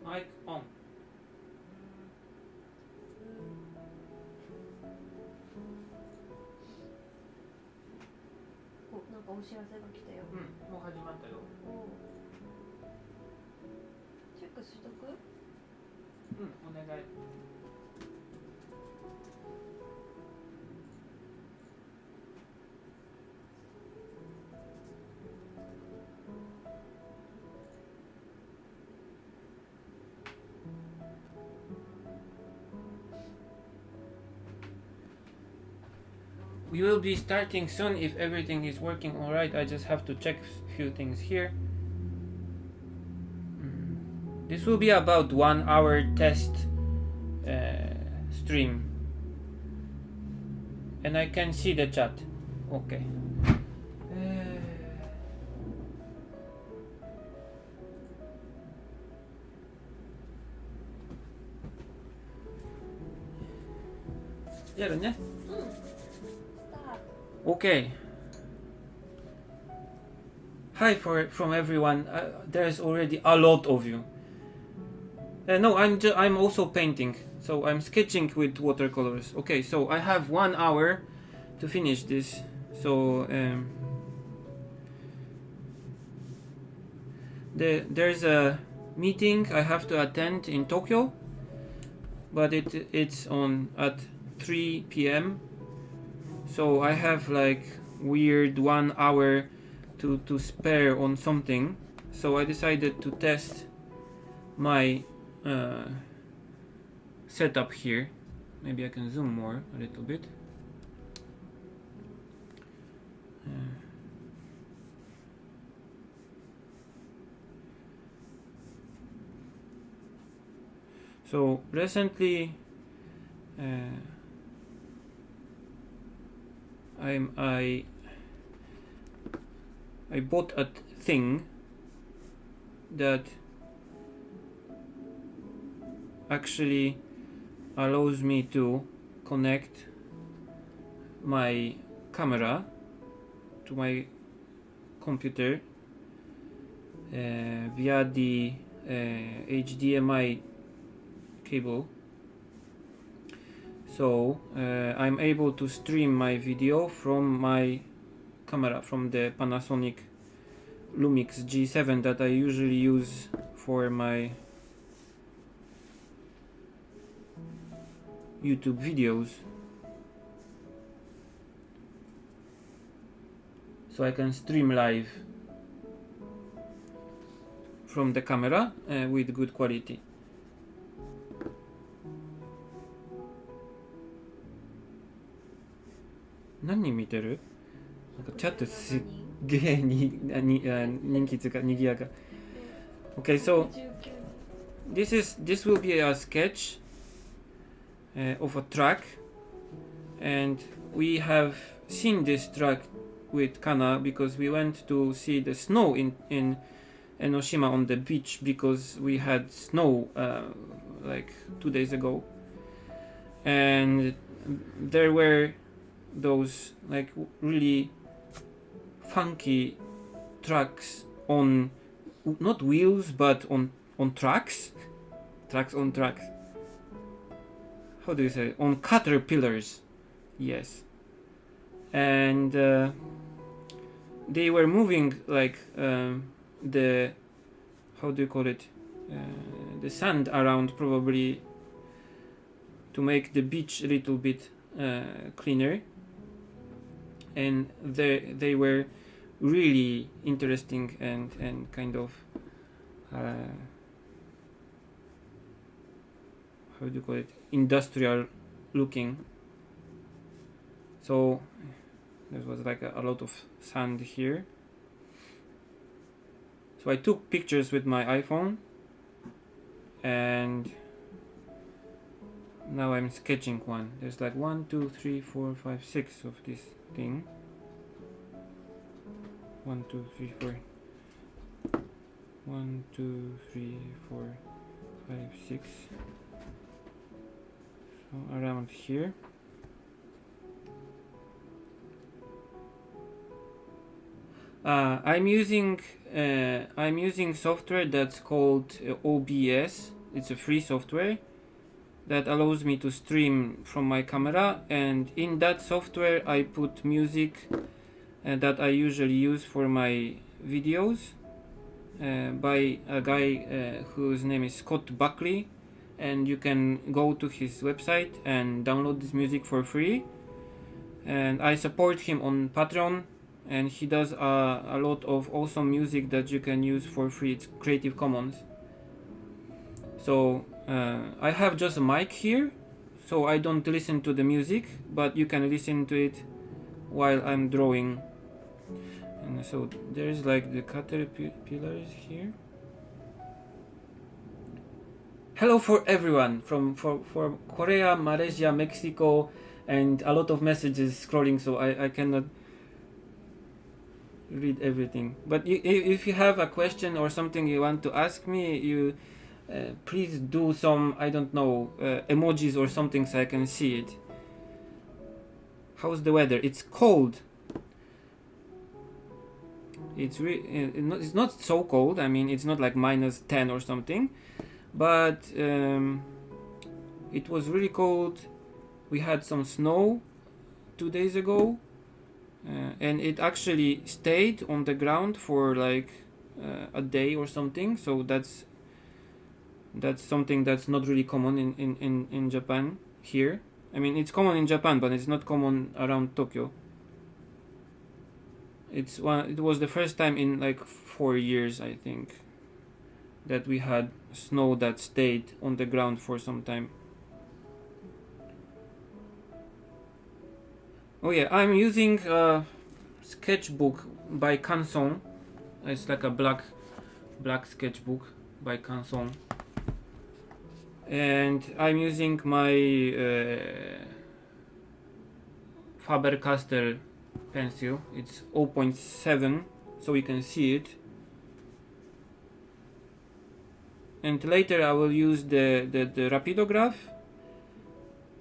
Mic on. お、なんかお知らせが来たよ。うん、もう始まったよ。チェックしとく？うん、お願い。We will be starting soon if everything is working alright. I just have to check a few things here. This will be about 1 hour test stream. And I can see the chat. Okay. やるね。Okay. Hi from everyone. There's already a lot of you. No, I'm also painting. So I'm sketching with watercolors. Okay, so I have 1 hour to finish this. So there's a meeting I have to attend in Tokyo, but it's on at 3 p.m. So I have like weird 1 hour to spare on something. So I decided to test my setup here. Maybe I can zoom more a little bit. So recently I bought a thing that actually allows me to connect my camera to my computer via the HDMI cable. So I'm able to stream my video from my camera, from the Panasonic Lumix G7 that I usually use for my YouTube videos. So I can stream live from the camera with good quality. What are you watching? なんかチャットすっげえに人気つかにぎやか。Okay, so this will be a sketch of a track, and we have seen this track with Kana because we went to see the snow in Enoshima on the beach because we had snow like 2 days ago, and there were those like really funky tracks on not wheels but on tracks on tracks. How do you say it? On caterpillars, yes. And they were moving like the, how do you call it, the sand around, probably to make the beach a little bit cleaner. And they were really interesting and kind of how do you call it, industrial looking. So there was like a lot of sand here. So I took pictures with my iPhone, and now I'm sketching one. There's like 1, 2, 3, 4, 5, 6 of this thing. 1, 2, 3, 4. 1, 2, 3, 4, 5, 6. So around here. I'm using software that's called OBS. It's a free software that allows me to stream from my camera, and in that software I put music that I usually use for my videos by a guy whose name is Scott Buckley, and you can go to his website and download this music for free. And I support him on Patreon, and he does a lot of awesome music that you can use for free. It's Creative Commons. So I have just a mic here, so I don't listen to the music, but you can listen to it while I'm drawing. And so there's like the caterpillars here. Hello for everyone from Korea, Malaysia, Mexico, and a lot of messages scrolling, so I cannot read everything. But if you have a question or something you want to ask me, you please do some, I don't know, emojis or something so I can see it. How's the weather? It's cold. It's not so cold. I mean, it's not like -10 or something, but it was really cold. We had some snow 2 days ago, and it actually stayed on the ground for like a day or something. So that's something that's not really common in Japan here. I mean, it's common in Japan, but it's not common around Tokyo. It was the first time in like 4 years, I think, that we had snow that stayed on the ground for some time. Oh yeah, I'm using a sketchbook by Canson. It's like a black sketchbook by Canson. And I'm using my Faber-Castell pencil. It's 0.7, so you can see it. And later I will use the rapidograph,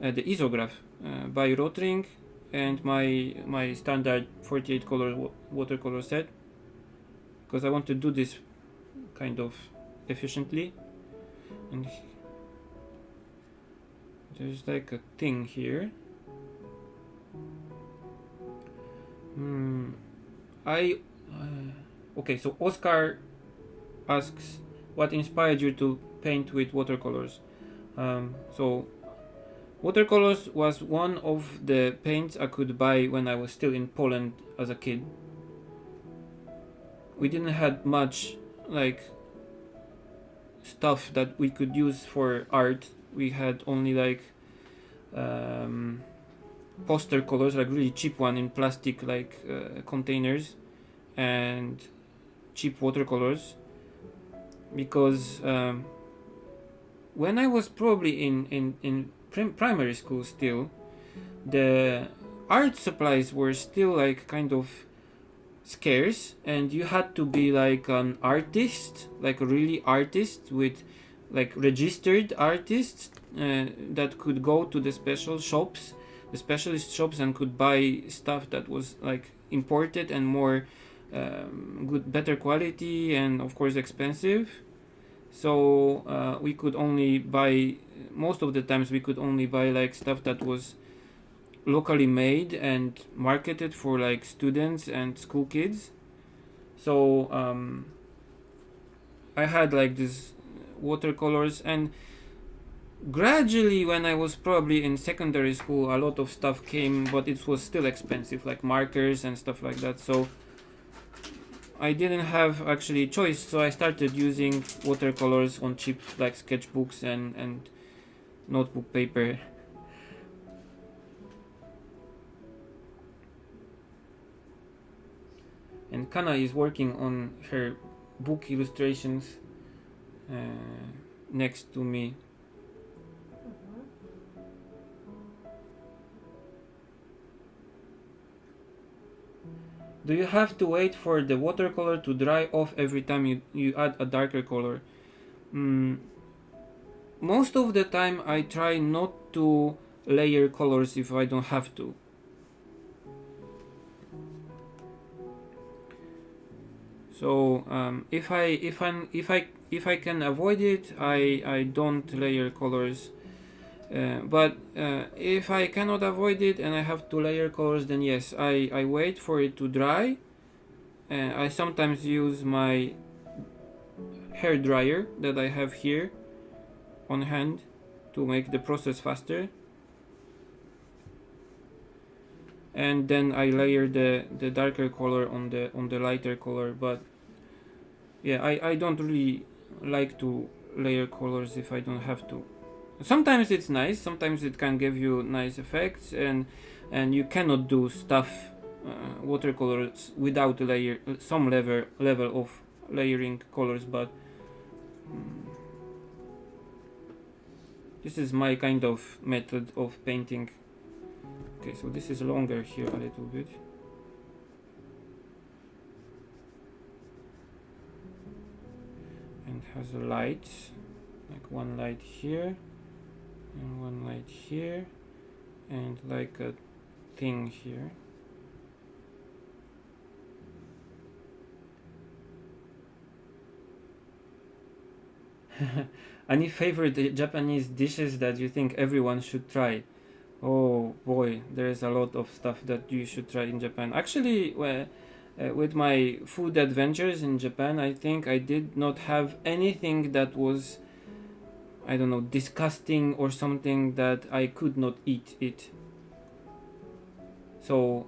the isograph by ROTRING, and my standard 48 color watercolor set, because I want to do this kind of efficiently. And there's like a thing here. Okay, so Oscar asks, what inspired you to paint with watercolors? So watercolors was one of the paints I could buy when I was still in Poland as a kid. We didn't have much like stuff that we could use for art. We had only like poster colors, like really cheap one in plastic like containers, and cheap watercolors. Because when I was probably in primary school still, the art supplies were still like kind of scarce, and you had to be like an artist, like a really artist with like registered artists that could go to the specialist shops and could buy stuff that was like imported and more better quality, and of course expensive. So we could only buy, most of the times we could only buy like stuff that was locally made and marketed for like students and school kids. So I had like these watercolors, and gradually when I was probably in secondary school, a lot of stuff came, but it was still expensive, like markers and stuff like that. So I didn't have actually choice, so I started using watercolors on cheap like sketchbooks and notebook paper. And Kana is working on her book illustrations next to me. Do you have to wait for the watercolor to dry off every time you add a darker color? Most of the time I try not to layer colors if I don't have to. So if I can avoid it, I don't layer colors. But if I cannot avoid it and I have to layer colors, then yes, I wait for it to dry. I sometimes use my hair dryer that I have here on hand to make the process faster. And then I layer the darker color on the lighter color. But yeah, I don't really like to layer colors if I don't have to. Sometimes it's nice, sometimes it can give you nice effects, and you cannot do stuff watercolors without some level of layering colors, but this is my kind of method of painting. Okay, so this is longer here a little bit. And has a light, like one light here and one light here and like a thing here. Any favorite Japanese dishes that you think everyone should try? Oh boy, there's a lot of stuff that you should try in Japan. Actually, with my food adventures in Japan, I think I did not have anything that was, I don't know, disgusting or something that I could not eat it. So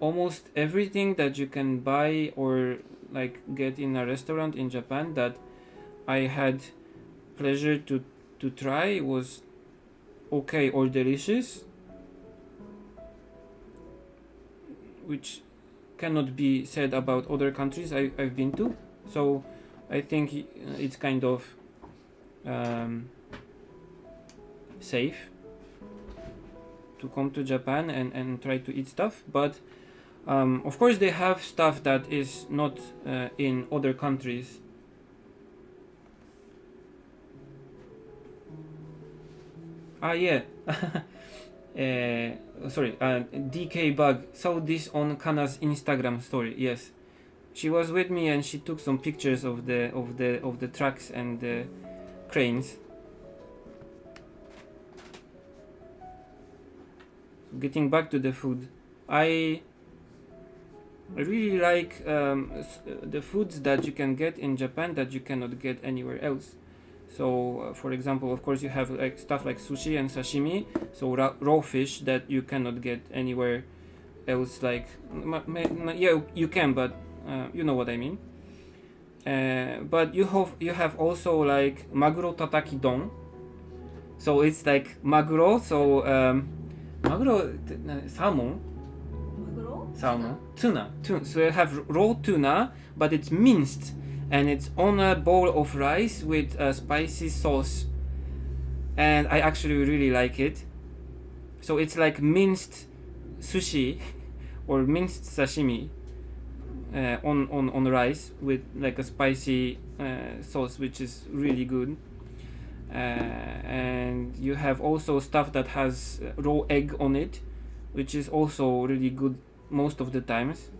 almost everything that you can buy or like get in a restaurant in Japan that I had pleasure to try was okay or delicious, which cannot be said about other countries I've been to. So I think it's kind of safe to come to Japan and try to eat stuff, but of course they have stuff that is not in other countries. Yeah. Sorry, DK Bug saw this on Kana's Instagram story. Yes, she was with me and she took some pictures of the trucks and the cranes. Getting back to the food, I really like the foods that you can get in Japan that you cannot get anywhere else. So, for example, of course, you have like stuff like sushi and sashimi, so raw fish that you cannot get anywhere else. Like, yeah, you can, but you know what I mean. But you have also like maguro tataki don. So it's like maguro. So maguro salmon. Salmon, tuna. So you have raw tuna, but it's minced. And it's on a bowl of rice with a spicy sauce, and I actually really like it. So it's like minced sushi or minced sashimi on rice with like a spicy sauce, which is really good. And you have also stuff that has raw egg on it, which is also really good most of the times,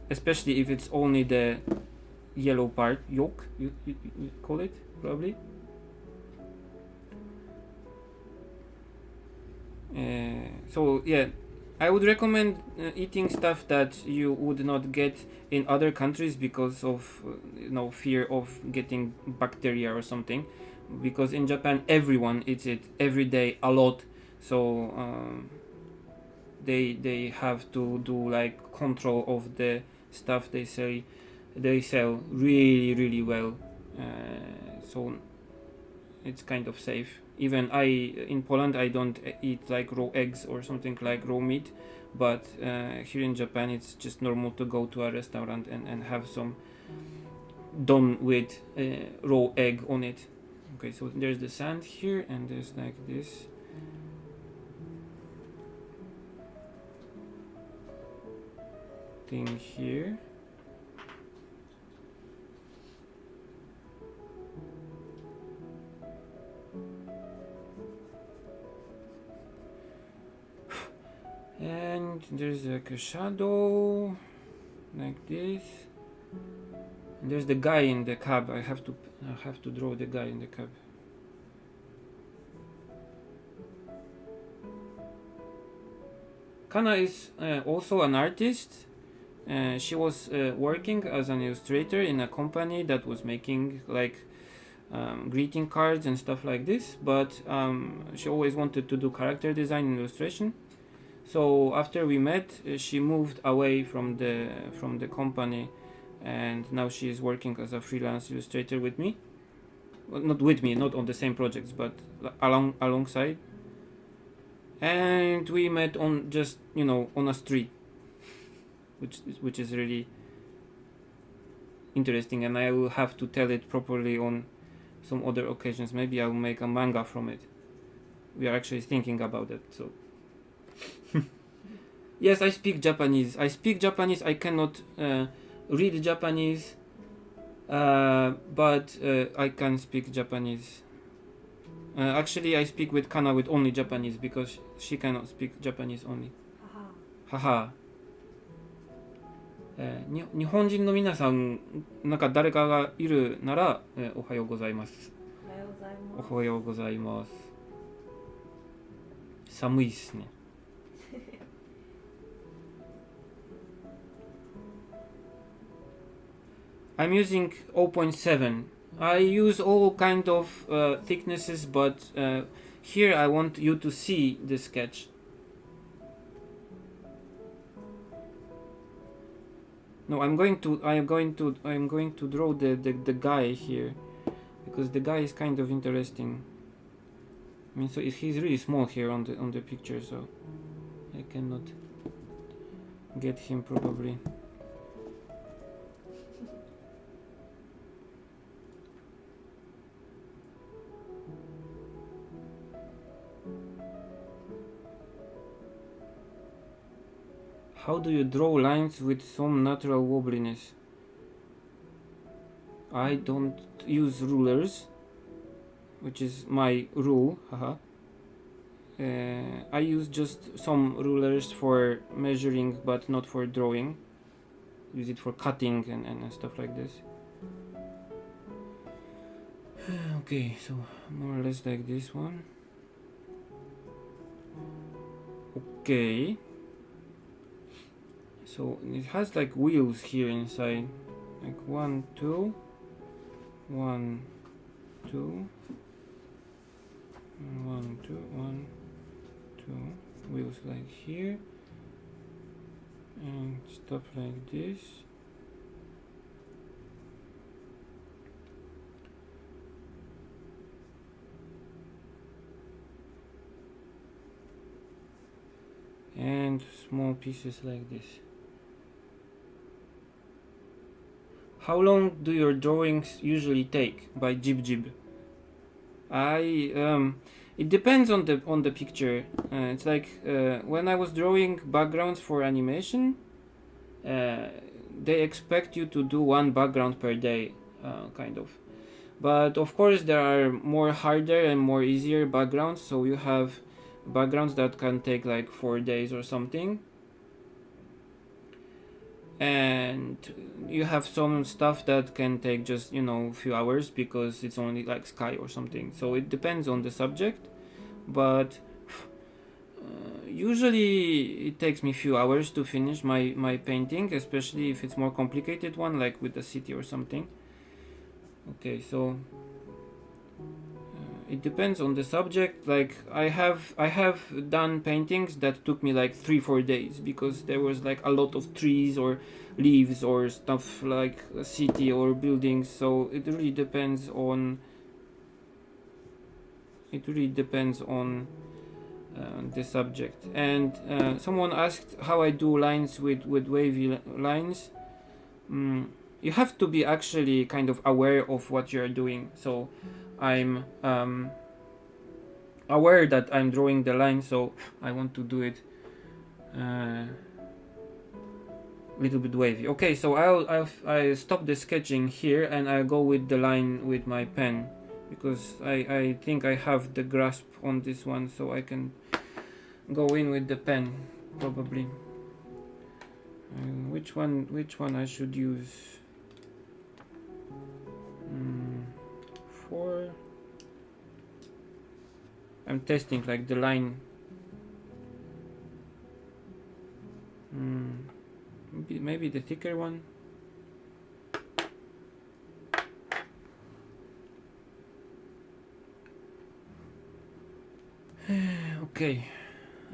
especially if it's only the yellow part, yolk, you call it probably. So yeah, I would recommend eating stuff that you would not get in other countries because of fear of getting bacteria or something, because in Japan everyone eats it every day a lot. So they have to do like control of the stuff they sell really well, so it's kind of safe. Even in Poland I don't eat like raw eggs or something like raw meat, but here in Japan it's just normal to go to a restaurant and have some don with raw egg on it. Okay, so there's the sand here and there's like this thing here. And there's like a shadow like this. And there's the guy in the cab. I have to draw the guy in the cab. Kana is also an artist. She was working as an illustrator in a company that was making like greeting cards and stuff like this, but she always wanted to do character design and illustration. So after we met, she moved away from the company, and now she is working as a freelance illustrator with me. Well, not with me, not on the same projects, but alongside. And we met on just on a street, which is really interesting, and I will have to tell it properly on some other occasions. Maybe I will make a manga from it. We are actually thinking about it. So yes, I speak Japanese. I cannot read Japanese, but I can speak Japanese. Actually, I speak with Kana with only Japanese because she cannot speak Japanese only. Haha. 日本人の皆さん、なんか誰かがいるなら、おはようございます。おはようございます。寒いっすね。I'm using 0.7. I use all kind of thicknesses, but here I want you to see the sketch. No, I'm going to draw the guy here, because the guy is kind of interesting. I mean, so he's really small here on the picture, so I cannot get him probably. How do you draw lines with some natural wobbliness? I don't use rulers, which is my rule. Haha. I use just some rulers for measuring, but not for drawing. Use it for cutting and stuff like this. Okay, so more or less like this one. Okay. So it has like wheels here inside, like 1, 2, 1, 2, 1, 2, 1, 2, wheels like here, and stuff like this. And small pieces like this. How long do your drawings usually take by Jib? It depends on the picture. It's like when I was drawing backgrounds for animation, they expect you to do one background per day, kind of. But of course there are more harder and more easier backgrounds, so you have backgrounds that can take like 4 days or something. And you have some stuff that can take just a few hours because it's only like sky or something. So it depends on the subject, but usually it takes me a few hours to finish my painting, especially if it's more complicated one, like with the city or something. Okay, so it depends on the subject. Like I have done paintings that took me like 3-4 days because there was like a lot of trees or leaves or stuff like a city or buildings. So it really depends on the subject. And someone asked how I do lines with wavy lines. You have to be actually kind of aware of what you're doing. So I'm aware that I'm drawing the line, so I want to do it a little bit wavy. Okay, so I'll stop the sketching here and I'll go with the line with my pen, because I think I have the grasp on this one, so I can go in with the pen probably. Which one I should use? 4. I'm testing like the line. Maybe the thicker one. Okay,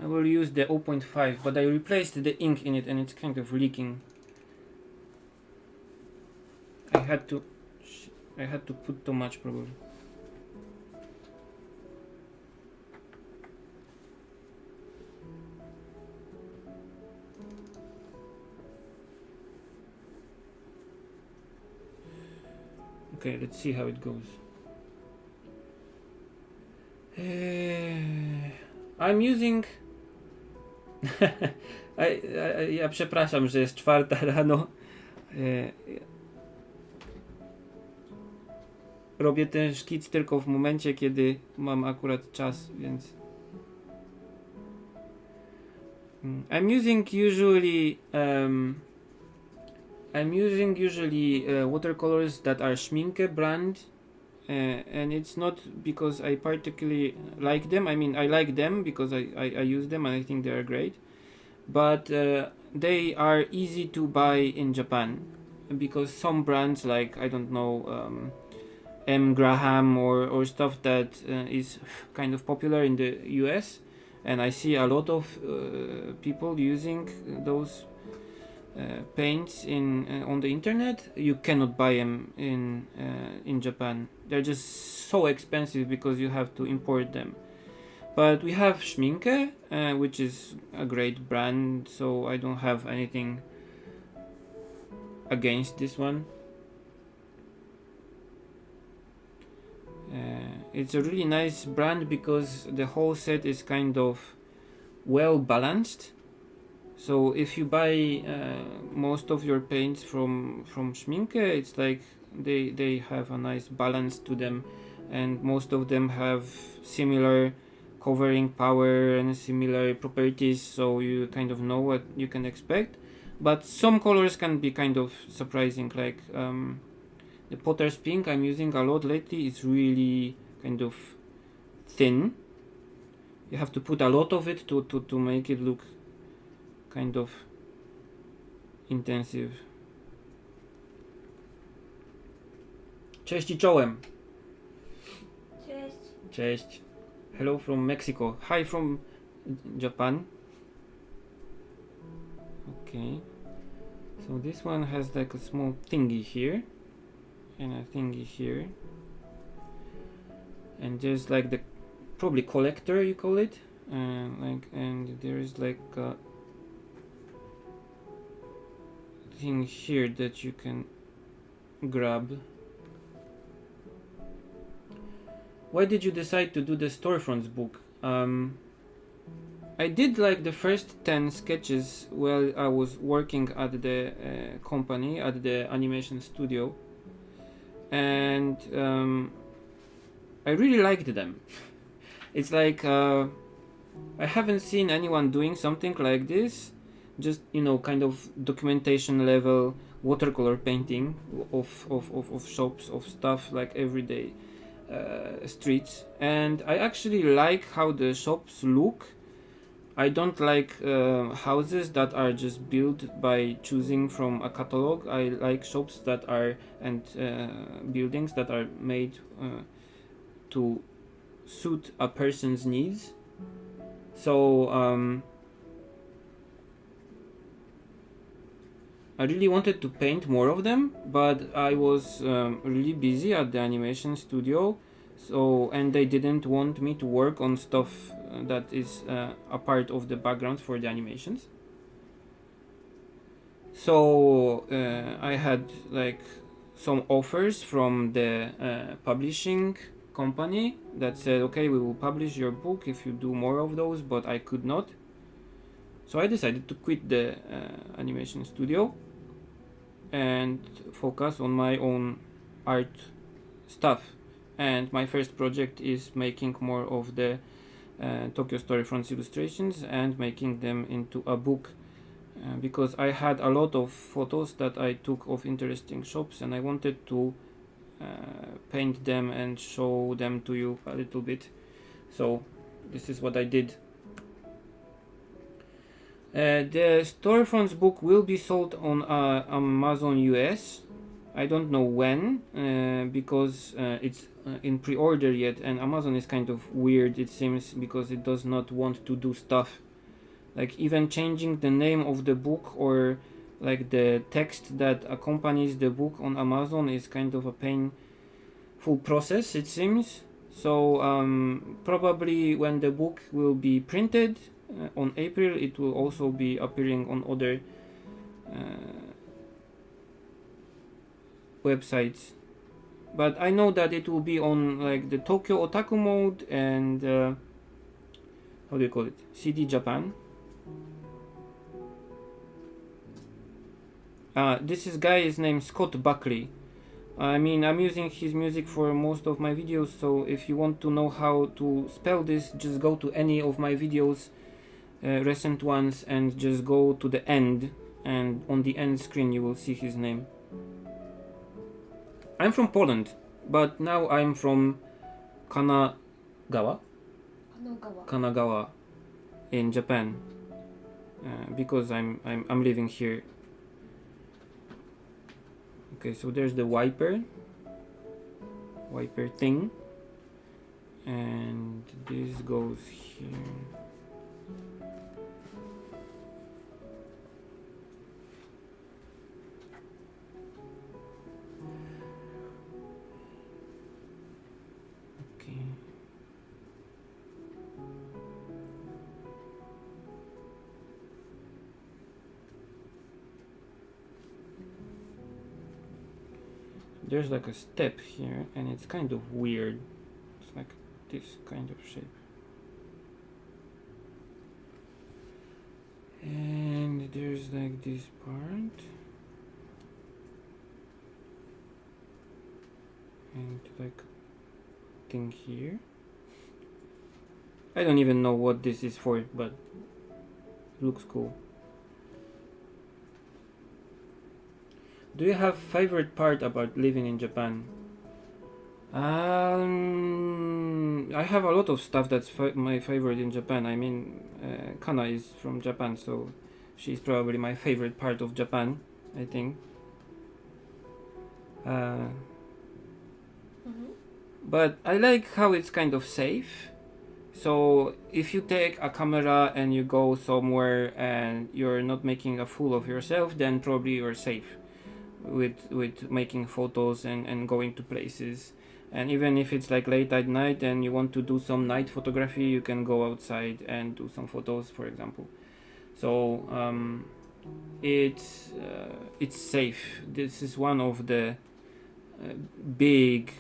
I will use the 0.5, but I replaced the ink in it and it's kind of leaking. I had to put too much probably. Okay, let's see how it goes. I'm using ja przepraszam, że jest 4 rano. Robię ten szkic tylko w momencie, kiedy mam akurat czas, więc I'm using usually watercolors that are Schmincke brand, and it's not because I particularly like them. I mean, I like them because I use them and I think they are great, but they are easy to buy in Japan because some brands like, I don't know, M. Graham or stuff that is kind of popular in the US, and I see a lot of people using those paints on the internet. You cannot buy them in Japan. They're just so expensive because you have to import them. But we have Schmincke, which is a great brand, so I don't have anything against this one. It's a really nice brand because the whole set is kind of well balanced. So if you buy most of your paints from Schmincke, it's like they have a nice balance to them, and most of them have similar covering power and similar properties, so you kind of know what you can expect. But some colors can be kind of surprising, like the Potter's Pink I'm using a lot lately is really kind of thin. You have to put a lot of it to make it look kind of intensive. Cześć i czołem. Cześć. Cześć. Hello from Mexico. Hi from Japan. Okay. So this one has like a small thingy here and a thingy here. And there's like the probably collector you call it. And there's like a thing here that you can grab. Why did you decide to do the storefronts book? I did like the first 10 sketches while I was working at the company, at the animation studio, and I really liked them. It's like I haven't seen anyone doing something like this, just, you know, kind of documentation level watercolor painting of shops, of stuff like everyday streets. And I actually like how the shops look. I don't like houses that are just built by choosing from a catalog. I like shops that are and buildings that are made to suit a person's needs. So I really wanted to paint more of them, but I was really busy at the animation studio, so and they didn't want me to work on stuff that is a part of the backgrounds for the animations. So I had like some offers from the publishing company that said, okay, we will publish your book if you do more of those, but I could not. So I decided to quit the animation studio and focus on my own art stuff. And my first project is making more of the Tokyo Storefronts illustrations and making them into a book, because I had a lot of photos that I took of interesting shops and I wanted to paint them and show them to you a little bit. So this is what I did. The storefronts book will be sold on Amazon US. I don't know when, because it's in pre-order yet, and Amazon is kind of weird, it seems, because it does not want to do stuff like even changing the name of the book or like the text that accompanies the book on Amazon is kind of a painful process, it seems. So probably when the book will be printed on April, it will also be appearing on other websites. But I know that it will be on like the Tokyo Otaku Mode and how do you call it? CD Japan. This is guy is named Scott Buckley. I mean, I'm using his music for most of my videos, so if you want to know how to spell this, just go to any of my videos, recent ones, and just go to the end, and on the end screen you will see his name. I'm from Poland, but now I'm from Kanagawa in Japan, because I'm living here. Okay, so there's the wiper thing, and this goes here. Okay. There's like a step here, and it's kind of weird. It's like this kind of shape. And there's like this part. And like thing here. I don't even know what this is for, but it looks cool. Do you have favorite part about living in Japan? I have a lot of stuff that's my favorite in Japan. I mean, Kana is from Japan, so she's probably my favorite part of Japan, I think. But I like how it's kind of safe. So if you take a camera and you go somewhere and you're not making a fool of yourself, then probably you're safe with making photos and going to places. And even if it's like late at night and you want to do some night photography, you can go outside and do some photos, for example. So it's safe. This is one of the big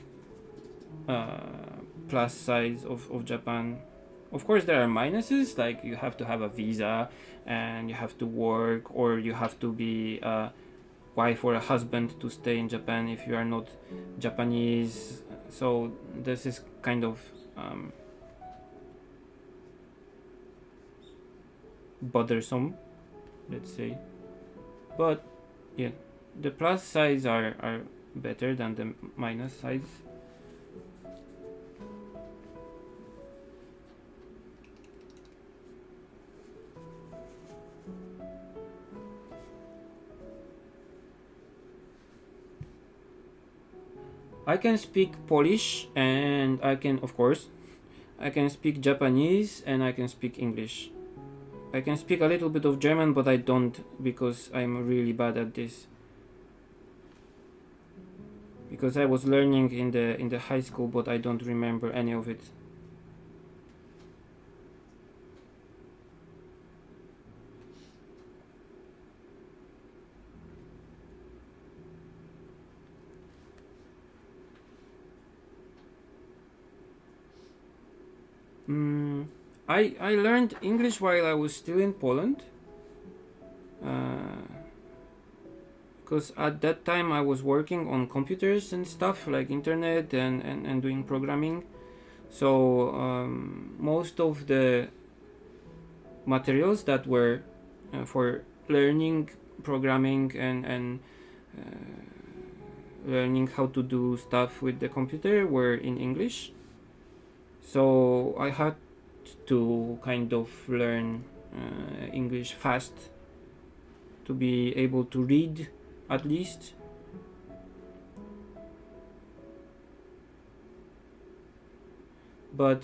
plus sides of Japan. Of course there are minuses, like you have to have a visa and you have to work, or you have to be wife or a husband to stay in Japan if you are not Japanese. So this is kind of bothersome, let's say. But yeah, the plus sides are better than the minus sides. I can speak Polish, and I can speak Japanese, and I can speak English. I can speak a little bit of German, but I don't, because I'm really bad at this. Because I was learning in the high school, but I don't remember any of it. I learned English while I was still in Poland, because at that time I was working on computers and stuff like internet and doing programming. So most of the materials that were for learning programming and learning how to do stuff with the computer were in English, so I had to kind of learn English fast to be able to read at least. But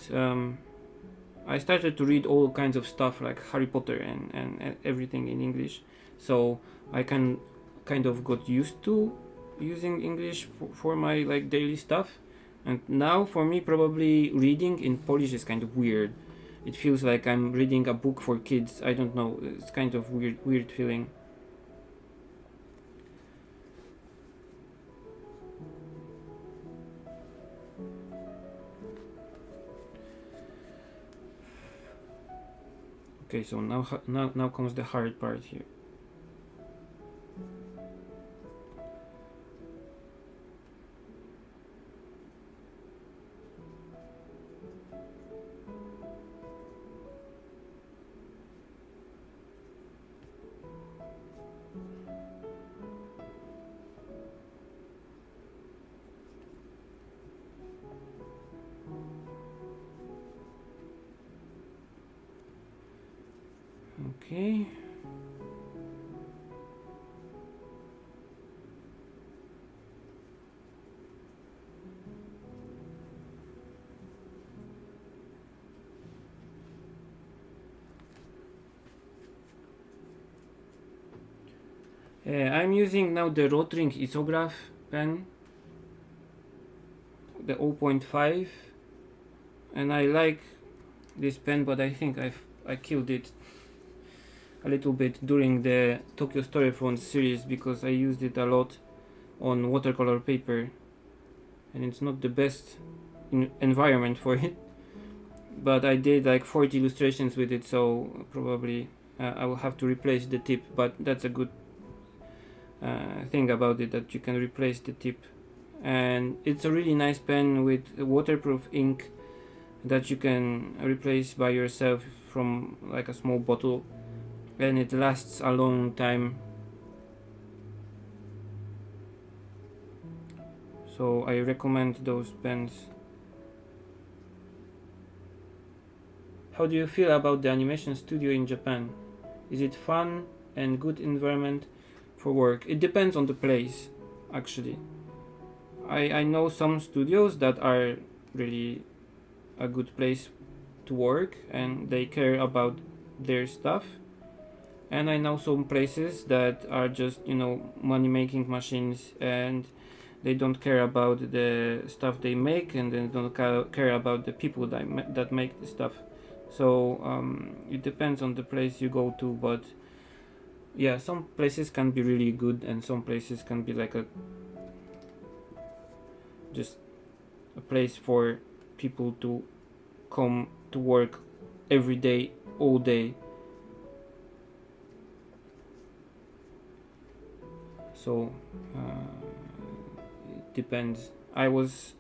I started to read all kinds of stuff like Harry Potter and everything in English, so I kind of got used to using English for my like daily stuff. And now for me probably reading in Polish is kind of weird. It feels like I'm reading a book for kids. I don't know, it's kind of weird feeling. Okay, so now comes the hard part here. Okay. I'm using now the ROTRING isograph pen, the 0.5, and I like this pen, but I think I killed it a little bit during the Tokyo Storefront series because I used it a lot on watercolor paper, and it's not the best environment for it. But I did like 40 illustrations with it, so probably I will have to replace the tip. But that's a good thing about it, that you can replace the tip. And it's a really nice pen with waterproof ink that you can replace by yourself from like a small bottle, and it lasts a long time. So I recommend those pens. How do you feel about the animation studio in Japan? Is it fun and good environment for work? It depends on the place, actually. I know some studios that are really a good place to work and they care about their stuff. And I know some places that are just, money making machines, and they don't care about the stuff they make, and they don't care about the people that make the stuff. So it depends on the place you go to, but yeah, some places can be really good and some places can be like just a place for people to come to work every day, all day. So it depends. I was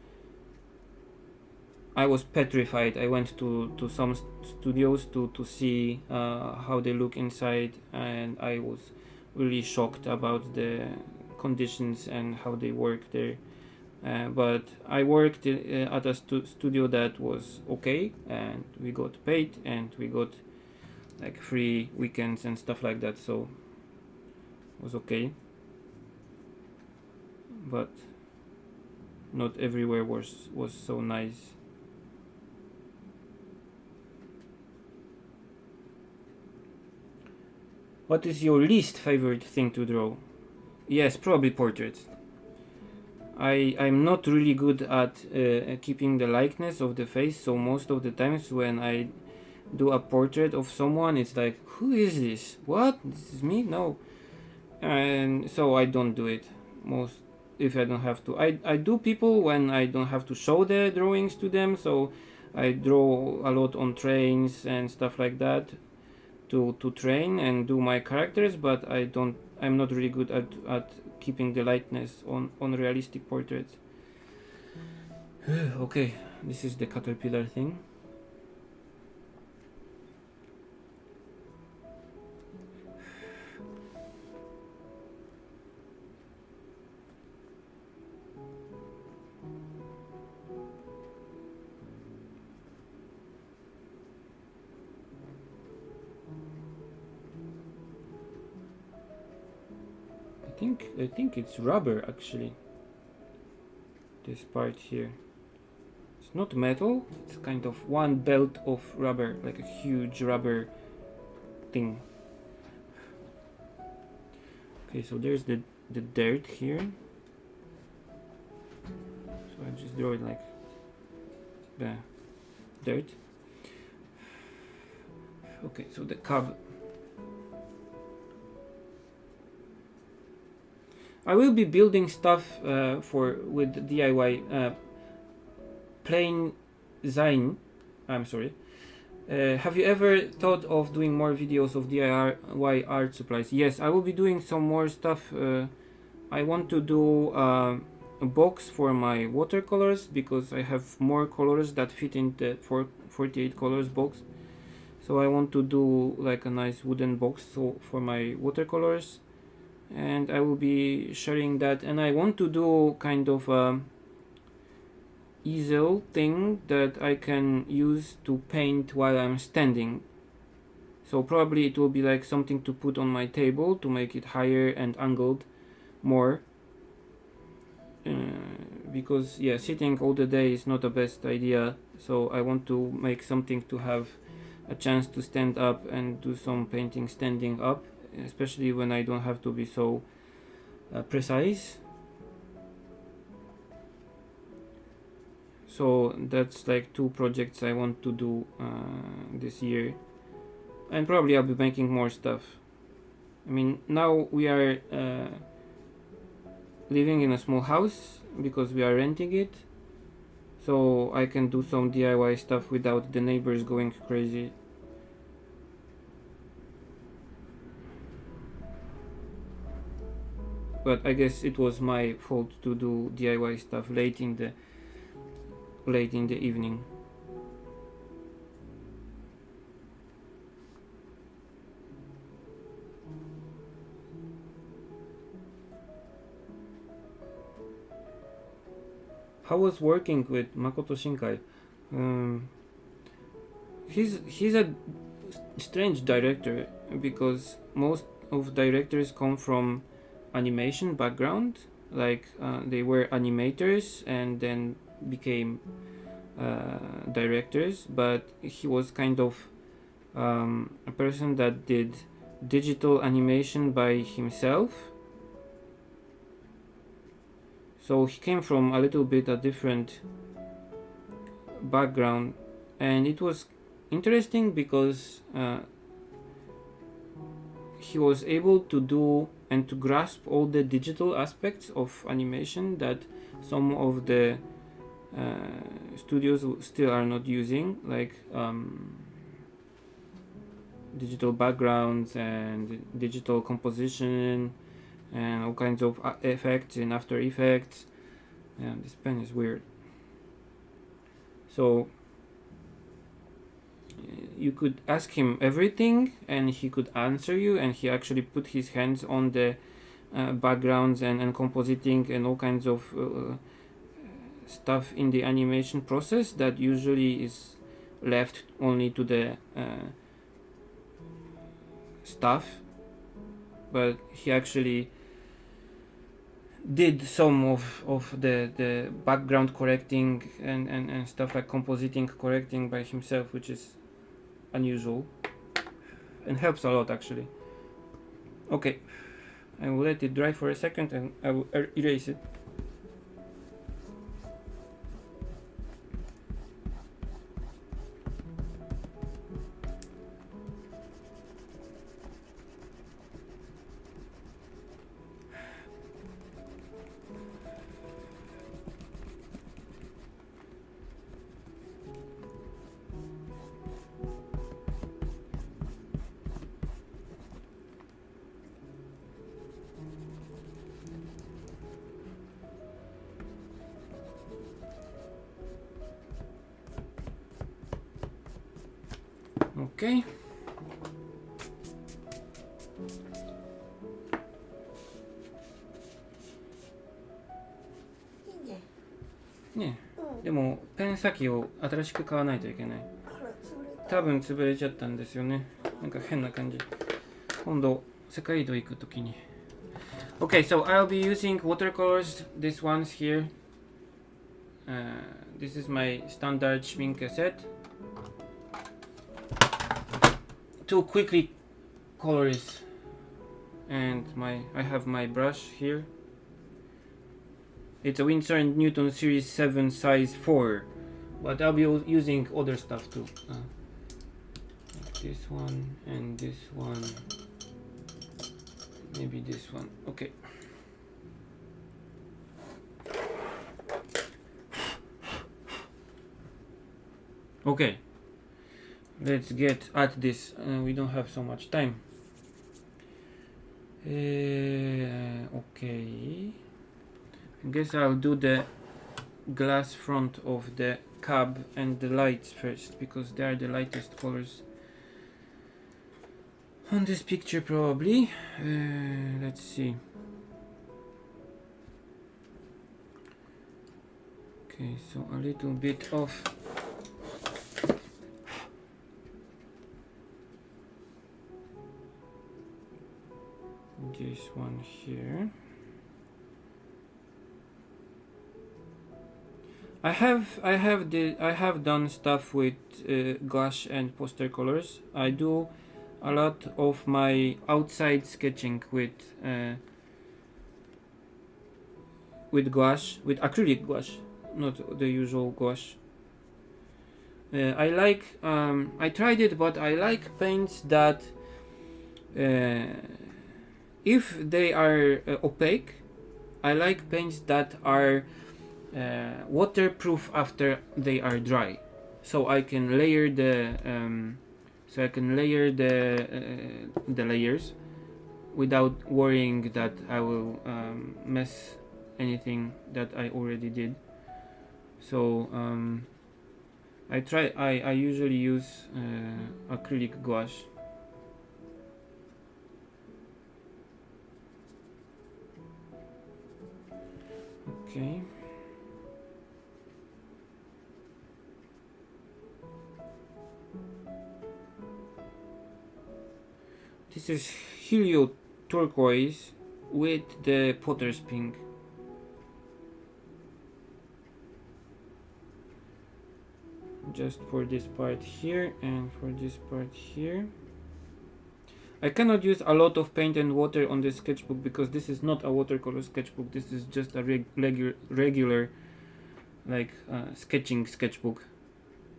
petrified. I went to some studios to see how they look inside, and I was really shocked about the conditions and how they work there. But I worked at a studio that was okay, and we got paid, and we got like free weekends and stuff like that, so it was okay. But not everywhere was so nice. What is your least favorite thing to draw? Yes, probably portraits. I'm not really good at keeping the likeness of the face, so most of the times when I do a portrait of someone, it's like, who is this? What? This is me? No. And so I don't do it most if I don't have to. I do people when I don't have to show the drawings to them, so I draw a lot on trains and stuff like that to train and do my characters, but I'm not really good at keeping the lightness on realistic portraits. Okay, this is the caterpillar thing. think it's rubber actually. This part here. It's not metal, it's kind of one belt of rubber, like a huge rubber thing. Okay, so there's the dirt here. So I just draw it like the dirt. Okay, so the cub. I will be building stuff with DIY plain design. I'm sorry. Have you ever thought of doing more videos of DIY art supplies? Yes, I will be doing some more stuff. I want to do a box for my watercolors because I have more colors that fit in the 48 colors box. So I want to do like a nice wooden box for my watercolors, and I will be sharing that. And I want to do kind of a easel thing that I can use to paint while I'm standing. So probably it will be like something to put on my table to make it higher and angled more. Because yeah, sitting all the day is not the best idea. So I want to make something to have a chance to stand up and do some painting standing up, especially when I don't have to be so precise. So that's like 2 projects I want to do this year, and probably I'll be making more stuff. I mean, now we are living in a small house because we are renting it, so I can do some DIY stuff without the neighbors going crazy. But I guess it was my fault to do DIY stuff late in the evening. How was working with Makoto Shinkai? He's a strange director because most of directors come from animation background, like they were animators and then became directors, but he was kind of a person that did digital animation by himself. So he came from a little bit a different background, and it was interesting because he was able to do and to grasp all the digital aspects of animation that some of the studios still are not using, like digital backgrounds and digital composition and all kinds of effects in After Effects. And this pen is weird. So you could ask him everything and he could answer you, and he actually put his hands on the backgrounds and compositing and all kinds of stuff in the animation process that usually is left only to the staff. But he actually did some of the background correcting and stuff like compositing correcting by himself, which is unusual and helps a lot actually. Okay, I will let it dry for a second and I will erase it. Okay. いいね。ね、うん。でもペン先を新しく買わないといけない。あら、潰れた。多分潰れちゃったんですよね。なんか変な感じ。今度世界移動行くときに Okay, so I'll be using watercolors, these ones here. This is my standard Schmincke set. Two quickly colors, and I have my brush here. It's a Winsor & Newton Series 7 size 4, but I'll be using other stuff too. Like this one and this one, maybe this one. Okay. Okay, let's get at this. We don't have so much time. Okay, I guess I'll do the glass front of the cab and the lights first, because they are the lightest colors on this picture probably. Let's see. Okay, so a little bit of this one here. I have done stuff with gouache and poster colors. I do a lot of my outside sketching with gouache, with acrylic gouache, not the usual gouache. I tried it, but I like paints that if they are opaque, I like paints that are waterproof after they are dry, so I can layer the layers without worrying that I will mess anything that I already did. So I usually use acrylic gouache. Okay. This is helio turquoise with the potter's pink. Just for this part here and for this part here. I cannot use a lot of paint and water on this sketchbook because this is not a watercolor sketchbook. This is just a regular like sketching sketchbook.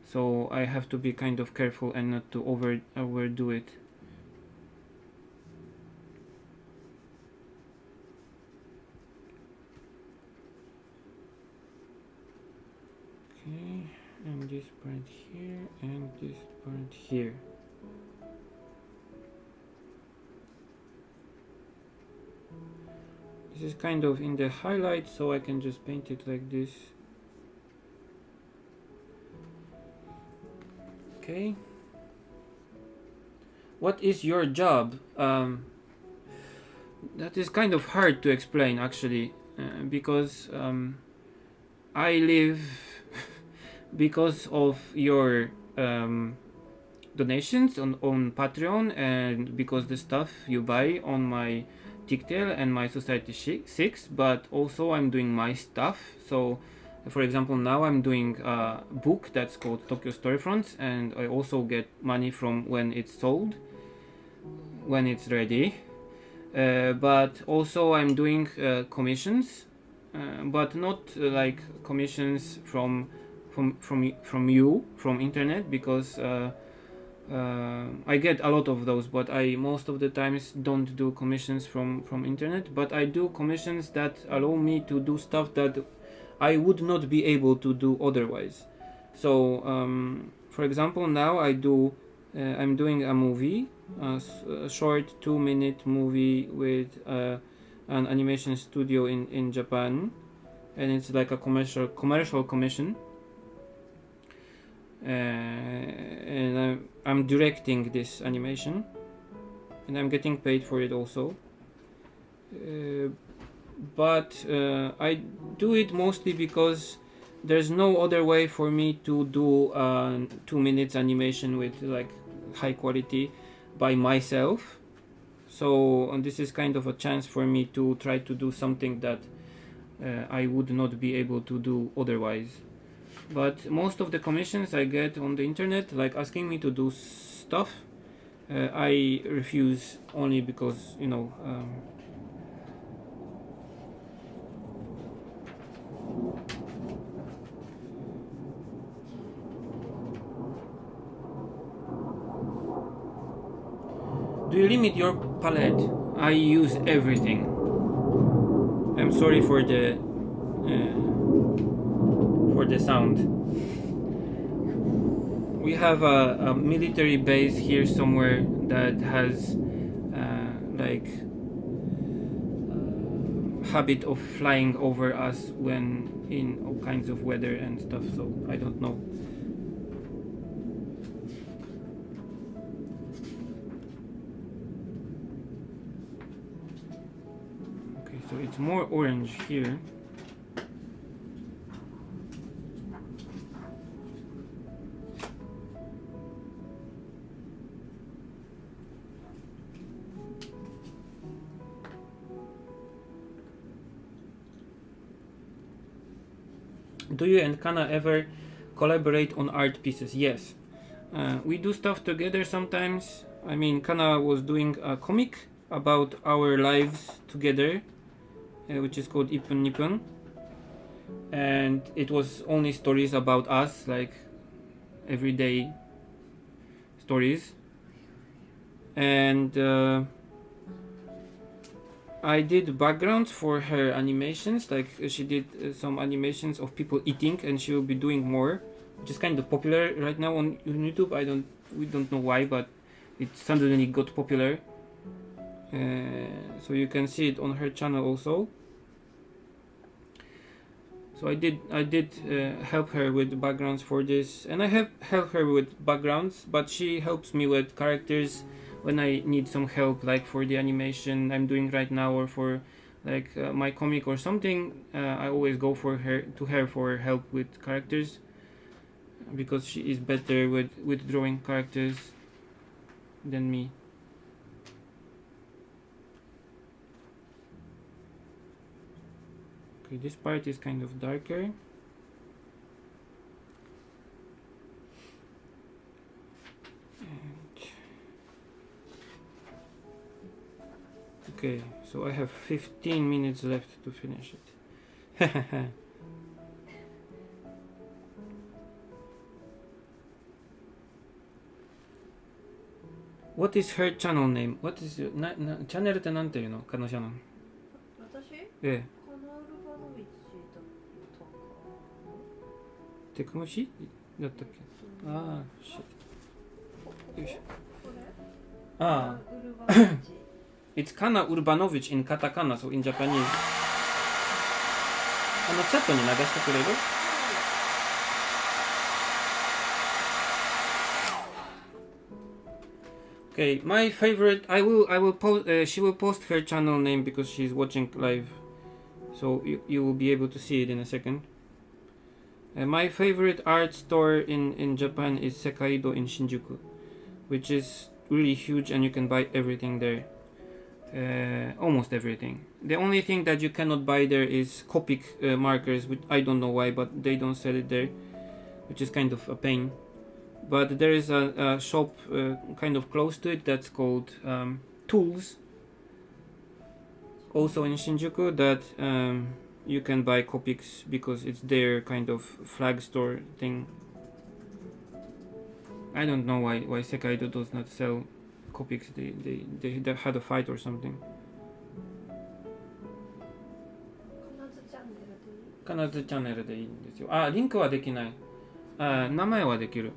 So I have to be kind of careful and not to overdo it. Okay, and this part here and this part here. This is kind of in the highlight, so I can just paint it like this. Okay. What is your job? That is kind of hard to explain actually, because I live because of your donations on Patreon, and because the stuff you buy on my Ticktail and my Society 6, but also I'm doing my stuff. So for example, now I'm doing a book that's called Tokyo Storefront, and I also get money from when it's sold, when it's ready. But also I'm doing commissions, but not like commissions from you, from internet, because I get a lot of those, but I most of the times don't do commissions from internet, but I do commissions that allow me to do stuff that I would not be able to do otherwise. So for example, now I'm doing a movie, a short 2-minute movie with an animation studio in Japan, and it's like a commercial commission. And I'm directing this animation, and I'm getting paid for it also. But I do it mostly because there's no other way for me to do 2 minutes animation with like high quality by myself. So this is kind of a chance for me to try to do something that I would not be able to do otherwise. But most of the commissions I get on the internet, like asking me to do stuff, I refuse only because, you know, do you limit your palette? I use everything. I'm sorry for the sound. We have a military base here somewhere that has like habit of flying over us when in all kinds of weather and stuff, so I don't know. Okay, so it's more orange here. Do you and Kana ever collaborate on art pieces? Yes. We do stuff together sometimes. I mean, Kana was doing a comic about our lives together, which is called Ippon Nippon. And it was only stories about us, like everyday stories. And I did backgrounds for her animations, like she did some animations of people eating, and she will be doing more, which is kind of popular right now on YouTube. We don't know why, but it suddenly got popular. So you can see it on her channel also. So I did help her with backgrounds for this, and I have helped her with backgrounds, but she helps me with characters when I need some help, like for the animation I'm doing right now, or for like my comic or something. I always go for her for help with characters, because she is better with drawing characters than me. Okay, this part is kind of darker. Okay, so I have 15 minutes left to finish it. What is her channel name? What is your チャンネルってなんていうの？彼女の。私？ええ。カナルバノビッチだったかテクムシだったっけ？ああ、よいしょ。これ？ああ。ウルバノビッチ。It's Kana Urbanovich in katakana, so in Japanese. チャットに流してくれる？ Okay, my favorite. I will post. She will post her channel name because she's watching live, so you will be able to see it in a second. My favorite art store in Japan is Sekaido in Shinjuku, which is really huge, and you can buy everything there. Almost everything. The only thing that you cannot buy there is Copic markers, which I don't know why, but they don't sell it there, which is kind of a pain. But there is a shop kind of close to it that's called Tools, also in Shinjuku, that you can buy Copics because it's their kind of flag store thing. I don't know why Sekaido does not sell Copics. They had a fight or something. 必ずチャンネルでいいんですよ。あ、リンクはできない。あ、名前はできる。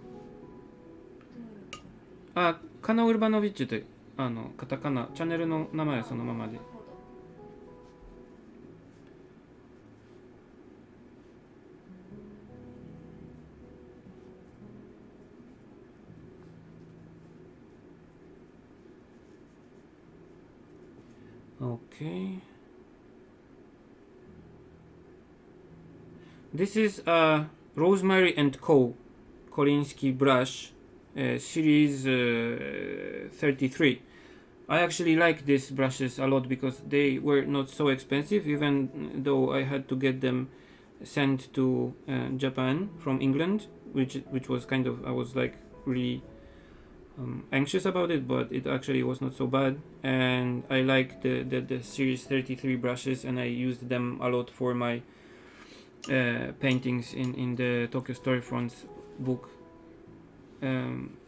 あ、カナウルバノビッチってカタカナ、チャンネルの名前はそのままで。Okay. This is Rosemary and Co. Kolinsky brush, series 33. I actually like these brushes a lot because they were not so expensive, even though I had to get them sent to Japan from England, which was kind of, I was like really anxious about it, but it actually was not so bad. And I like the series 33 brushes, and I used them a lot for my paintings in the Tokyo Storefronts book.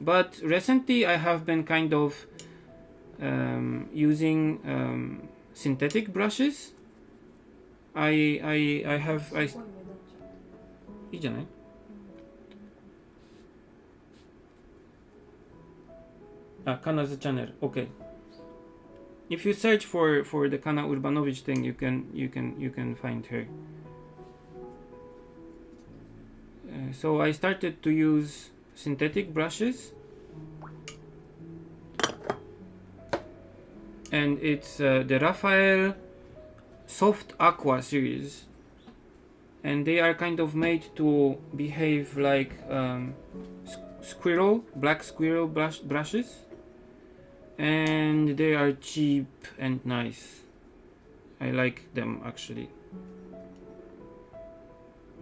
But recently I have been kind of using synthetic brushes. I have すごい目立っちゃう。いいじゃない? Kana's channel. Okay. If you search for the Kana Urbanovic thing, you can find her. So I started to use synthetic brushes, and it's the Raphael Soft Aqua series, and they are kind of made to behave like black squirrel brushes, and they are cheap and nice. I like them actually.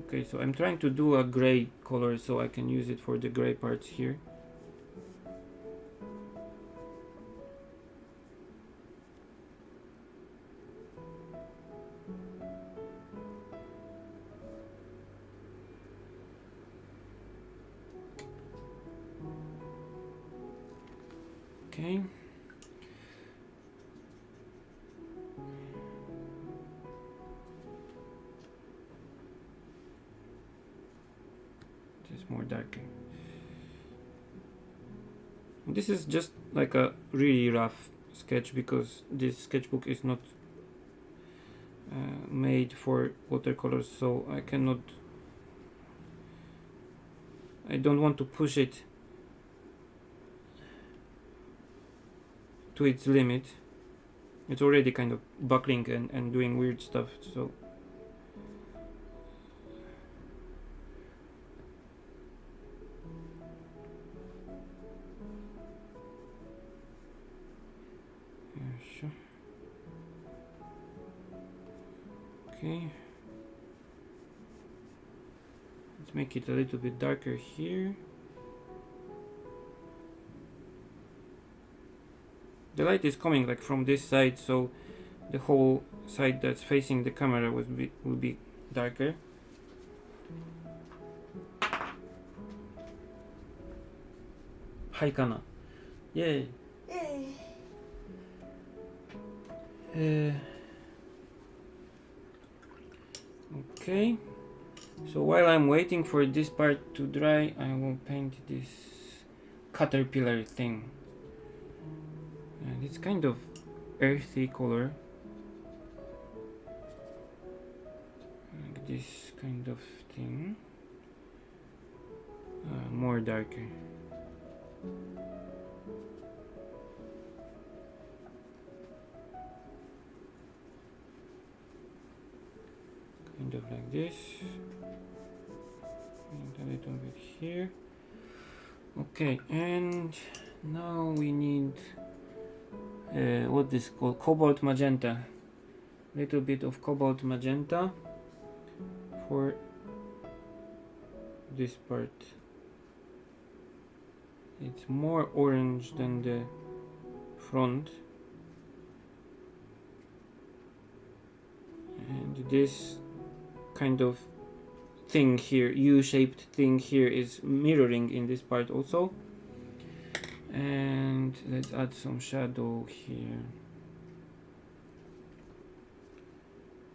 Okay, so I'm trying to do a gray color so I can use it for the gray parts here. Okay. Just more darker. This is just like a really rough sketch because this sketchbook is not made for watercolors, so I don't want to push it to its limit. It's already kind of buckling and doing weird stuff, so yeah, sure. Okay, let's make it a little bit darker here. The light is coming like from this side, so the whole side that's facing the camera will be darker. Hi Kana. Yay. Okay. So while I'm waiting for this part to dry, I will paint this caterpillar thing. And it's kind of earthy color, like this kind of thing, more darker. Kind of like this, and a little bit here. Okay, and now we need what is called cobalt magenta. Little bit of cobalt magenta for this part. It's more orange than the front, and this kind of thing here, U-shaped thing here, is mirroring in this part also. And let's add some shadow here.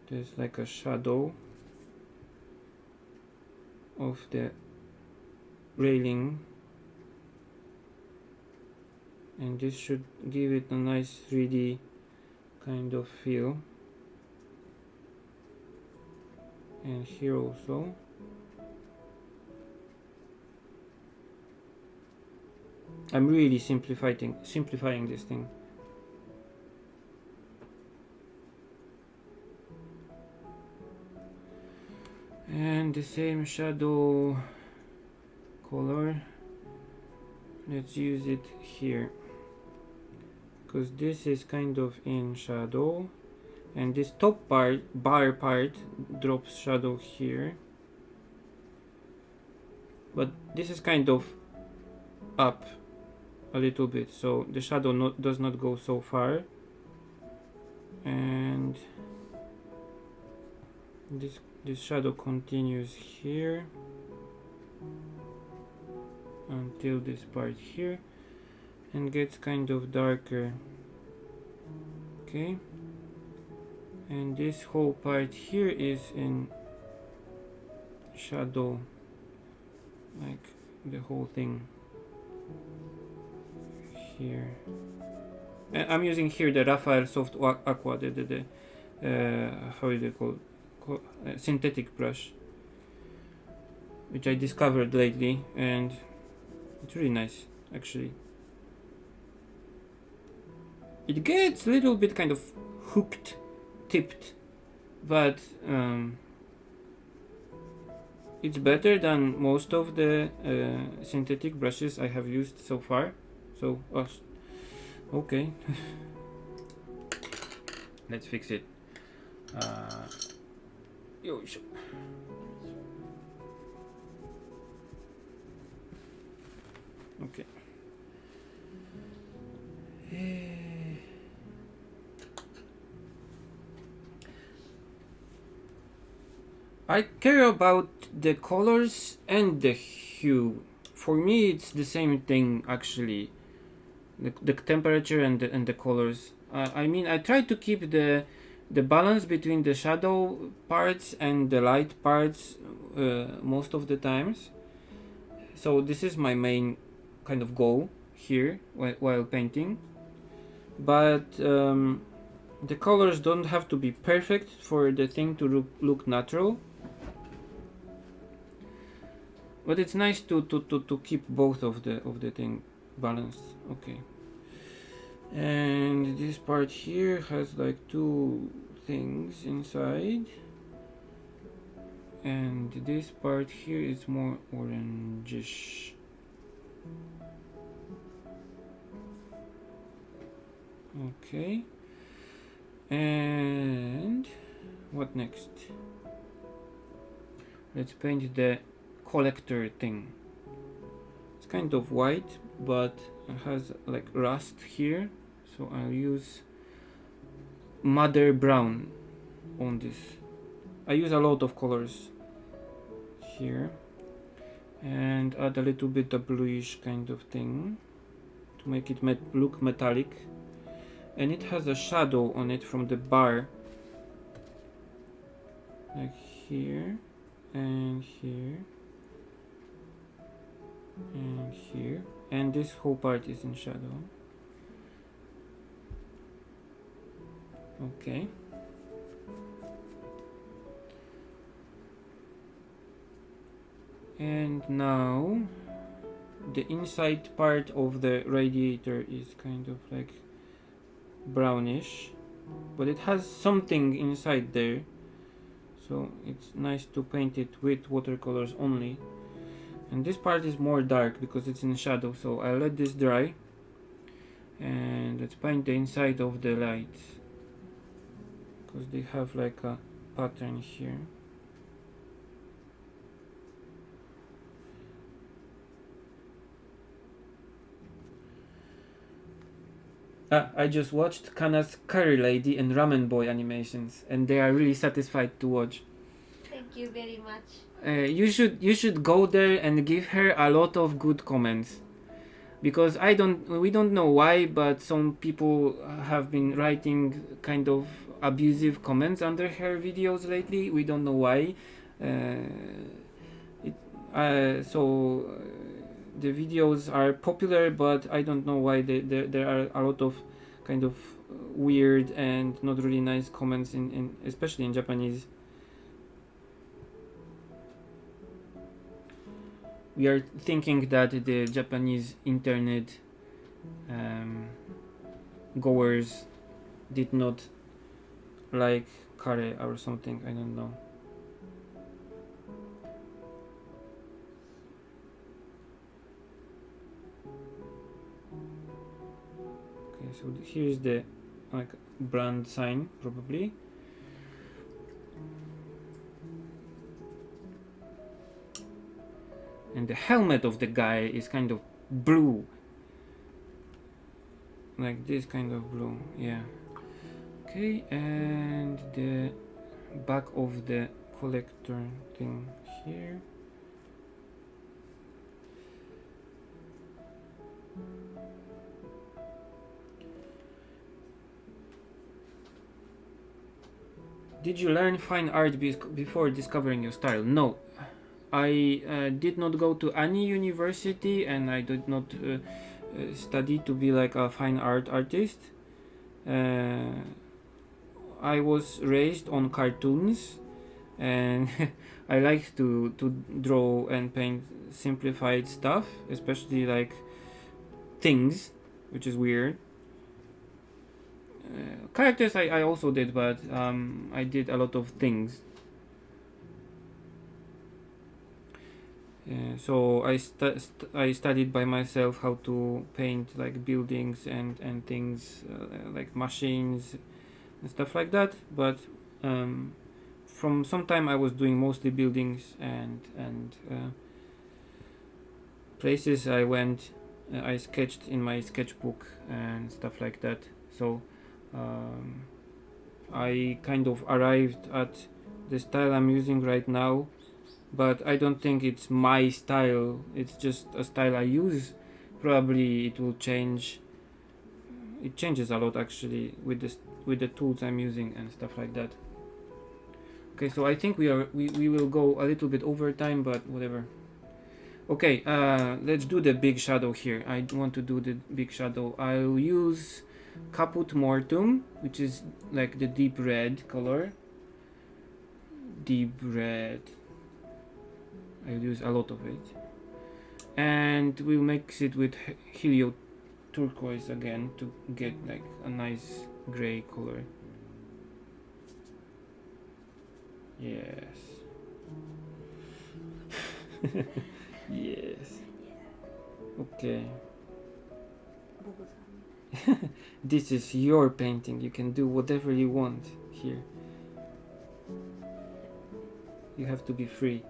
There's like a shadow of the railing, and this should give it a nice 3D kind of feel. And here also. I'm really simplifying this thing. And the same shadow color, let's use it here. because this is kind of in shadow, and this top bar part drops shadow here, but this is kind of up a little bit, so the shadow does not go so far, and this shadow continues here until this part here and gets kind of darker. Okay, and this whole part here is in shadow, like the whole thing here. And I'm using here the Raphael Soft Aqua, the how is it called? Synthetic brush, which I discovered lately, and it's really nice actually. It gets a little bit kind of hooked, tipped, but it's better than most of the synthetic brushes I have used so far. So, okay. Let's fix it. Yoisho. Okay. I care about the colors and the hue. For me, it's the same thing actually. The temperature and the colors. I mean, I try to keep the balance between the shadow parts and the light parts most of the times. So this is my main kind of goal here while painting. But the colors don't have to be perfect for the thing to look natural. But it's nice to keep both of the thing balanced. Okay. And this part here has like two things inside, and this part here is more orangish. Okay, and what next? Let's paint the collector thing. It's kind of white, but it has like rust here, so I'll use Madder Brown on this. I use a lot of colors here, and add a little bit of bluish kind of thing to make it look metallic, and it has a shadow on it from the bar, like here and here and here, and this whole part is in shadow. Okay. And now the inside part of the radiator is kind of like brownish, but it has something inside there, so it's nice to paint it with watercolors only. And this part is more dark because it's in shadow, so I'll let this dry and let's paint the inside of the lights, because they have like a pattern here. I just watched Kana's Curry Lady and Ramen Boy animations, and they are really satisfied to watch. Thank you very much. You should go there and give her a lot of good comments, because we don't know why, but some people have been writing kind of abusive comments under her videos lately. We don't know why. The videos are popular, but I don't know why there are a lot of kind of weird and not really nice comments in especially in Japanese. We are thinking that the Japanese internet goers did not like Kare or something, I don't know. Okay, So here's the like brand sign probably. And the helmet of the guy is kind of blue. Like this kind of blue, yeah. Okay, and the back of the collector thing here. Did you learn fine art before discovering your style? No. I did not go to any university and I did not study to be like a fine art artist. I was raised on cartoons and I like to draw and paint simplified stuff, especially like things, which is weird. Characters I also did, but I did a lot of things. So I studied by myself how to paint like buildings and things like machines and stuff like that. But from some time I was doing mostly buildings and places I went. I sketched in my sketchbook and stuff like that. So I kind of arrived at the style I'm using right now, but I don't think it's my style. It's just a style I use. Probably it will change. It changes a lot actually with the tools I'm using and stuff like that. Okay, so I think we will go a little bit over time, but whatever. Okay, let's do the big shadow here. I want to do the big shadow. I'll use Caput Mortuum, which is like the deep red color. Deep red. I'll use a lot of it. And we'll mix it with Helio Turquoise again to get like a nice gray color. Yes. Yes. Okay. This is your painting. You can do whatever you want here. You have to be free.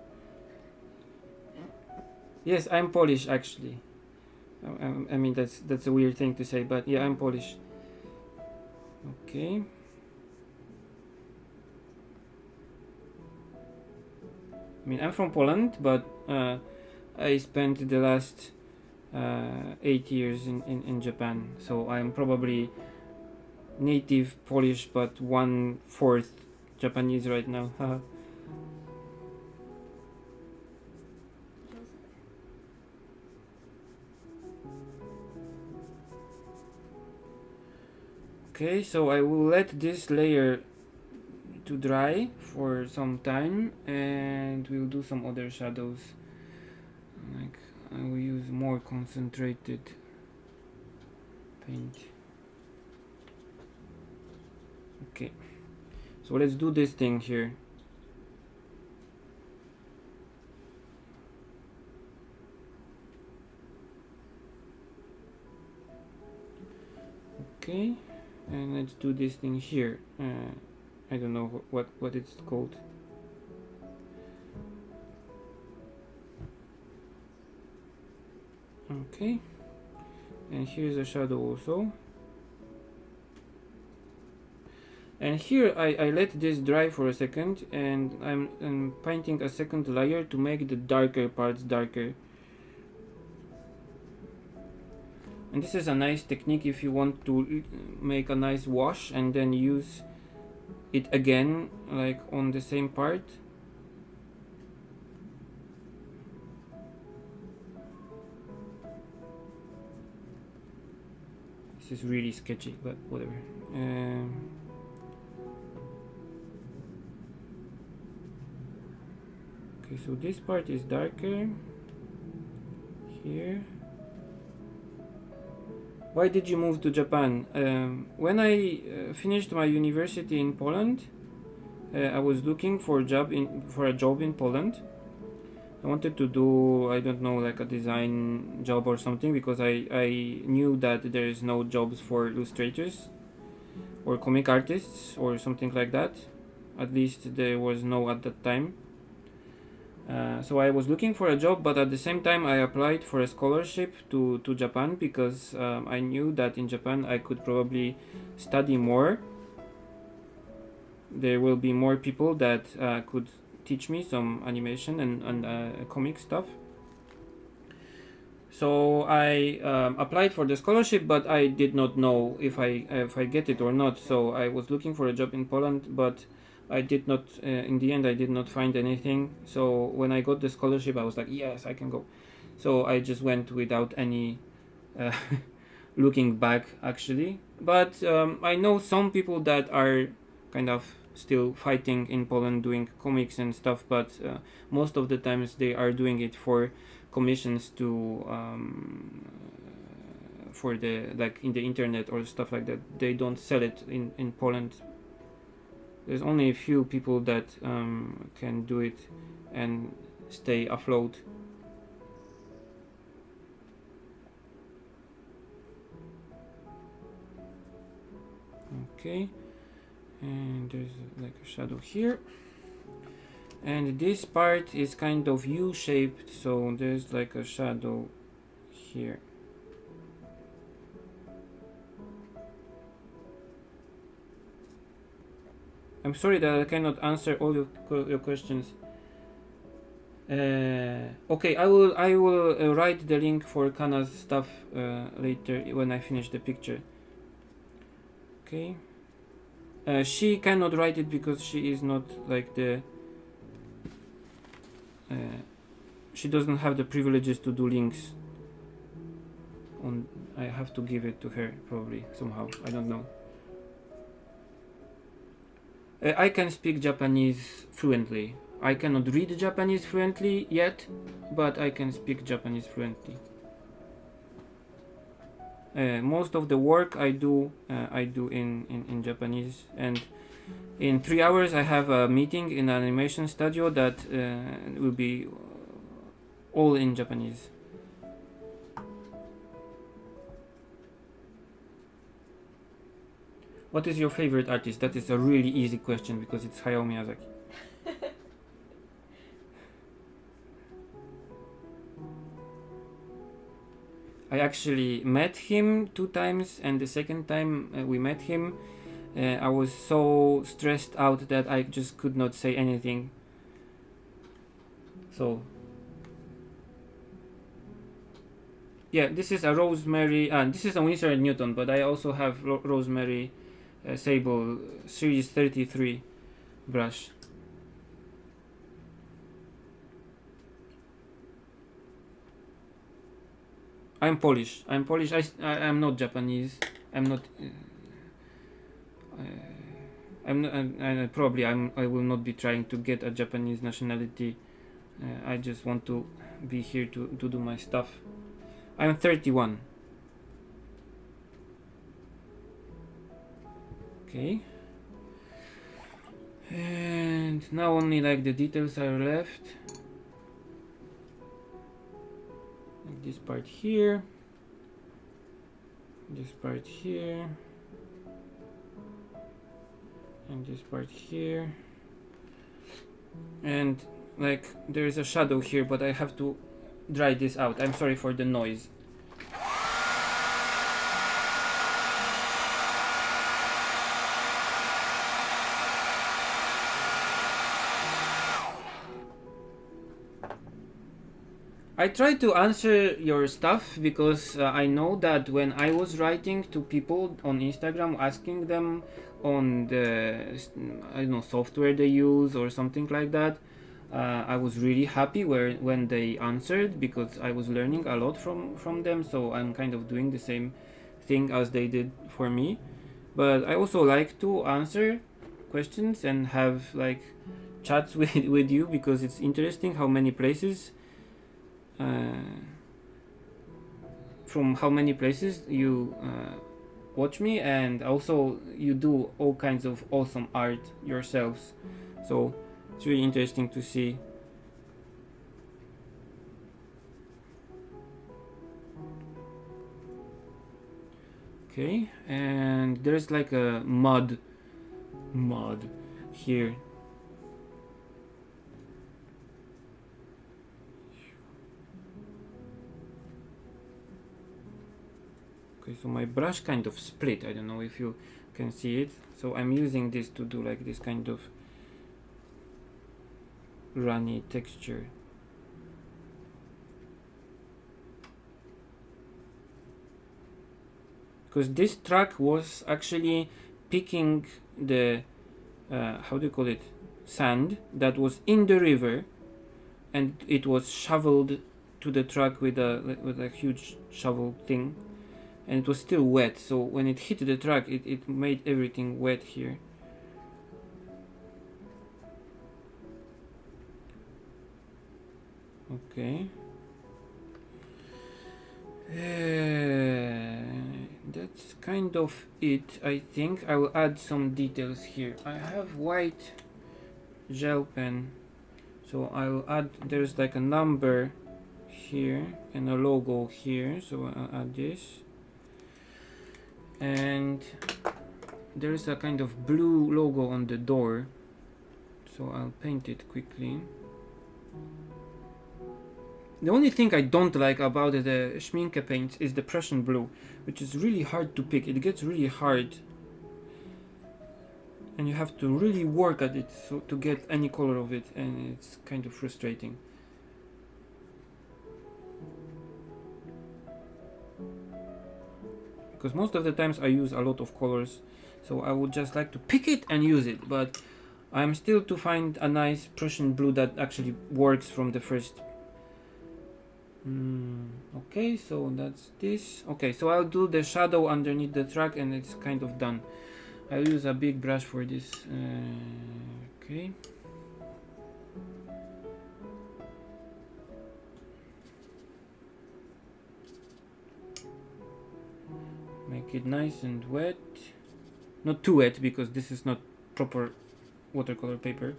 Yes, I'm Polish actually. I mean that's a weird thing to say, but yeah, I'm Polish. Okay. I mean, I'm from Poland, but I spent the last 8 years in Japan, so I'm probably native Polish, but 1/4 Japanese right now. Okay, so I will let this layer to dry for some time and we'll do some other shadows. Like I will use more concentrated paint. Okay, so let's do this thing here. Okay, and let's do this thing here. I don't know what it's called. Okay, and here's a shadow also. And here I let this dry for a second, and I'm painting a second layer to make the darker parts darker. And this is a nice technique if you want to make a nice wash and then use it again, like on the same part. This is really sketchy, but whatever. Okay, so this part is darker here. Why did you move to Japan? When I finished my university in Poland, I was looking for a job in Poland, I wanted to do, I don't know, like a design job or something, because I knew that there is no jobs for illustrators or comic artists or something like that. At least there was no at that time. So I was looking for a job, but at the same time I applied for a scholarship to Japan, because I knew that in Japan I could probably study more. There will be more people that could teach me some animation and comic stuff. So I applied for the scholarship, but I did not know if I get it or not. So I was looking for a job in Poland, but I did not. In the end, I did not find anything. So when I got the scholarship, I was like, yes, I can go. So I just went without any uh, looking back, actually. But I know some people that are kind of still fighting in Poland doing comics and stuff, but most of the times they are doing it for commissions to for the, like, in the internet or stuff like that. They don't sell it in Poland. There's only a few people that can do it and stay afloat. Okay, and there's like a shadow here, and this part is kind of U-shaped, so there's like a shadow here. I'm sorry that I cannot answer all your questions. Okay, I will write the link for Kana's stuff later when I finish the picture. Okay. She cannot write it because she is not like the. She doesn't have the privileges to do links. I have to give it to her probably somehow. I don't know. I can speak Japanese fluently. I cannot read Japanese fluently yet, but I can speak Japanese fluently. Most of the work I do in Japanese, and in 3 hours I have a meeting in an animation studio that will be all in Japanese. What is your favorite artist? That is a really easy question because it's Hayao Miyazaki. I actually met him 2 times, and the second time we met him, I was so stressed out that I just could not say anything. So, yeah, this is a Rosemary, this is a Winsor & Newton, but I also have Rosemary Sable Series 33 brush. I'm Polish. I'm not Japanese. I'm not. I will not be trying to get a Japanese nationality. I just want to be here to do my stuff. I'm 31. Okay. And now only like the details are left. Like this part here. This part here. And this part here. And like there is a shadow here, but I have to dry this out. I'm sorry for the noise. I try to answer your stuff because I know that when I was writing to people on Instagram asking them on the software they use or something like that, I was really happy when they answered, because I was learning a lot from them. So I'm kind of doing the same thing as they did for me. But I also like to answer questions and have like chats with you, because it's interesting how many places from how many places you watch me, and also you do all kinds of awesome art yourselves. So it's really interesting to see. Okay, and there's like a mud here. Okay, so my brush kind of split. I don't know if you can see it. So I'm using this to do like this kind of runny texture. Because this truck was actually picking the how do you call it, sand that was in the river, and it was shoveled to the truck with a huge shovel thing, and it was still wet. So when it hit the truck, it made everything wet here. Okay. That's kind of it. I think I will add some details here. I have white gel pen, so I'll add, there's like a number here and a logo here, so I'll add this, and there's a kind of blue logo on the door, so I'll paint it quickly. The only thing I don't like about the Schmincke paints is the Prussian blue, which is really hard to pick. It gets really hard, and you have to really work at it so to get any color of it, and it's kind of frustrating. Because most of the times I use a lot of colors, so I would just like to pick it and use it, but I'm still to find a nice Prussian blue that actually works from the first. Okay, so that's this. Okay, so I'll do the shadow underneath the truck, and it's kind of done. I'll use a big brush for this. Okay. Make it nice and wet. Not too wet, because this is not proper watercolor paper.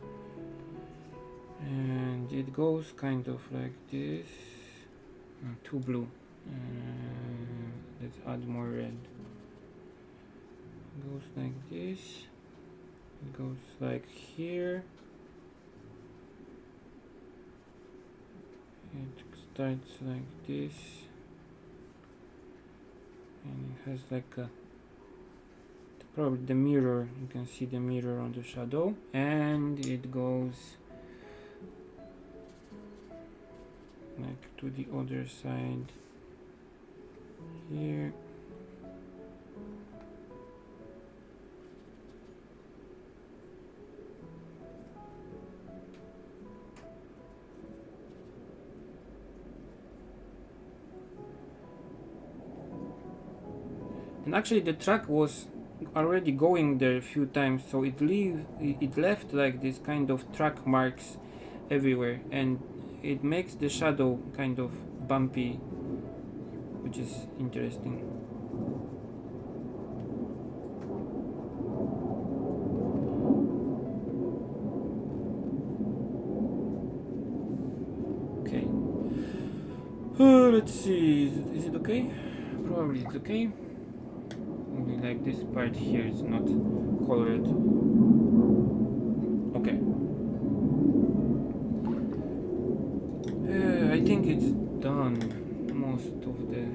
And it goes kind of like this. Too blue. Let's add more red. It goes like this. It goes like here. It starts like this, and it has like a, probably the mirror. You can see the mirror on the shadow, and it goes like to the other side here. And actually the truck was already going there a few times, so it left like this kind of track marks everywhere, and it makes the shadow kind of bumpy, which is interesting. Okay. Let's see, is it okay? Probably it's okay. Only like this part here is not colored. Okay. I think it's done. Most of the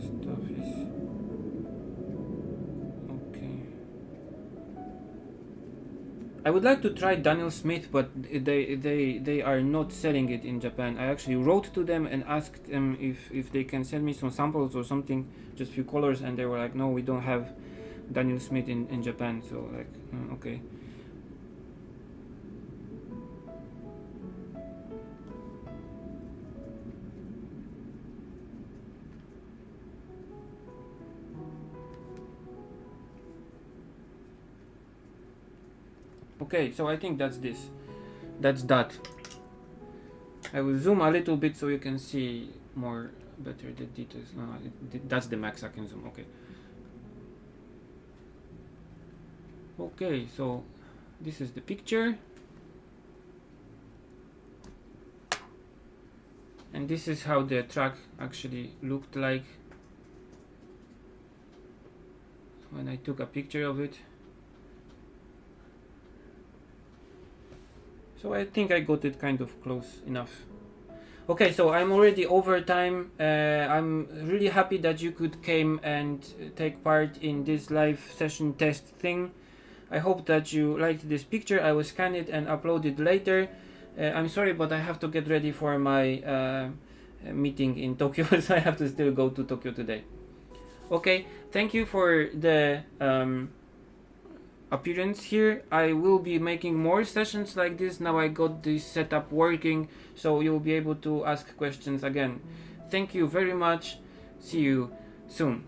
stuff is okay. I would like to try Daniel Smith, but they are not selling it in Japan. I actually wrote to them and asked them if they can send me some samples or something, just few colors, and they were like, no, we don't have Daniel Smith in Japan. So like, okay. Okay, so I think that's this. That's that. I will zoom a little bit so you can see more better the details. No, that's the max I can zoom. Okay. Okay, so this is the picture. And this is how the truck actually looked like. when I took a picture of it. So I think I got it kind of close enough. Okay, so I'm already over time. I'm really happy that you could came and take part in this live session test thing. I hope that you liked this picture. I will scan it and upload it later. I'm sorry, but I have to get ready for my meeting in Tokyo, so I have to still go to Tokyo today. Okay, thank you for the appearance here. I will be making more sessions like this. Now I got this setup working, so you'll be able to ask questions again. Thank you very much. See you soon.